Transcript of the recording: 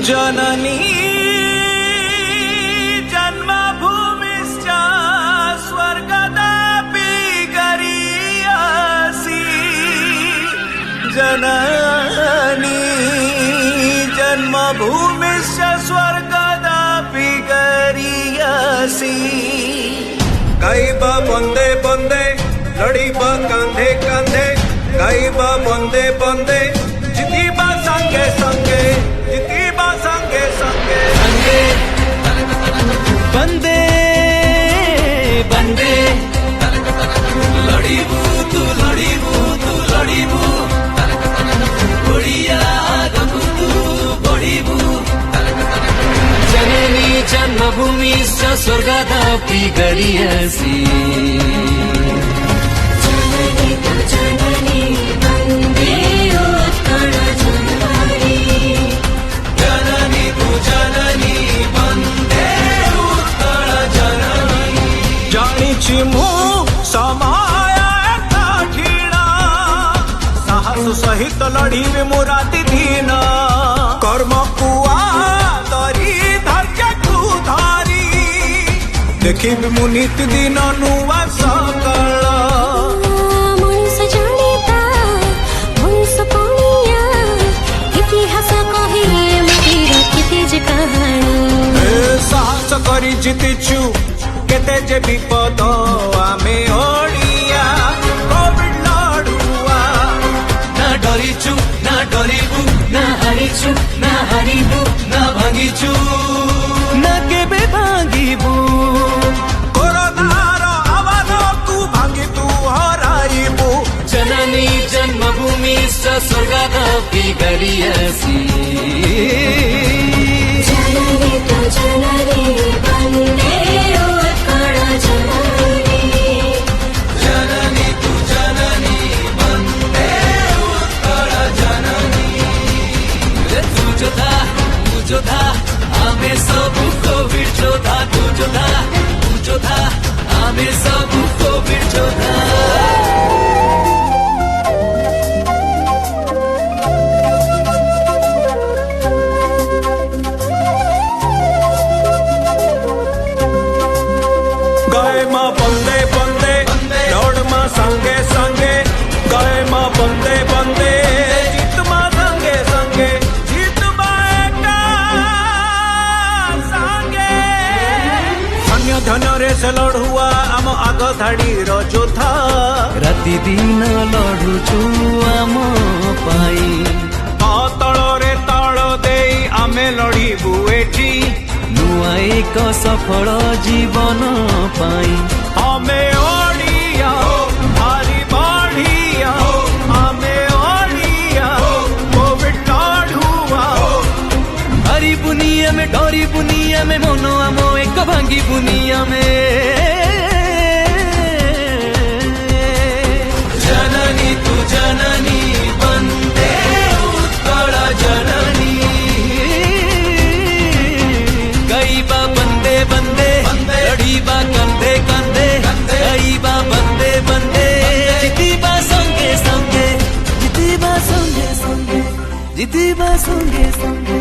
जननी जन्मभूमिश्च स्वर्गदापि गरीयसी जननी जन्मभूमिश्च स्वर्गदापि गरीयसी गाइबा बंदे बंदे लड़ीबा कांधे कांधे गाइबा बंदे बंदे जितीबा संगे संगे जितीबा संगे संगे संगे बंदे बंदे लड़ीबू तू लड़ीबू बढ़िया गबू तू बढ़ीबू जननी जन्मभूमि स्वर्गदापि गरीयसी जननी तू जननी वंदे उत्कल जननी जननी तू जननी वंदे उत्कल जननी जानिछि मु समय कठिना साहस सहित लड़ीबे मु राति दिन कर्म कुआ धरी धैर्य को धारी देखिबे मु नित दिन नुआ सकाळ मनुष्य जानिता मनुष्य पणिया इतिहास कहे मतिर केते जे कहानी साहस करी जितिछु केते जे विपद आमे ओडिया कोविड लड़ुआ ना डरिछु ना डरिबु ना हारिछु ना हारिबु ना भांगिछु ना केबे भांगिबु कोरोनार आवाजकु भांगी तू हराइबु जननी जन्मभूमि स्वर्गदापि गरीयसी जननी तू जननी वंदे उत्कल जननी जननी तू जननी वंदे उत्कल जननी तू जोधा आमे सब कोविड जोधा तू जोधा आमे सब कोविड जोधा गाय माँ बंदे बंदे दौड़ माँ संगे संगे गाय माँ बंदे बंदे जीत माँ संगे संगे जीत माँ एका संगे अन्य धन रे से लड़ुआ आम आग धाड़ी जोधा राति दिन लड़ुचु आम पाई तल रे तल दे आमे लड़ीबु एठी नुआ एक सफल जीवन पाई आमे ओडिया भारी बढ़िया आमे ओडिया कोविड लड़ुआ हरी बुनिया में डरी बुनिया में मनो आमो एक भांगी बुनिया में जननी तू जननी वंदे उत्कल जननी गाइबा बंदे बंदे लड़ीबा कंधे कंधे गाइबा बंदे बंदे जितीबा संगे संगे जितीबा संगे संगे जितीबा संगे संगे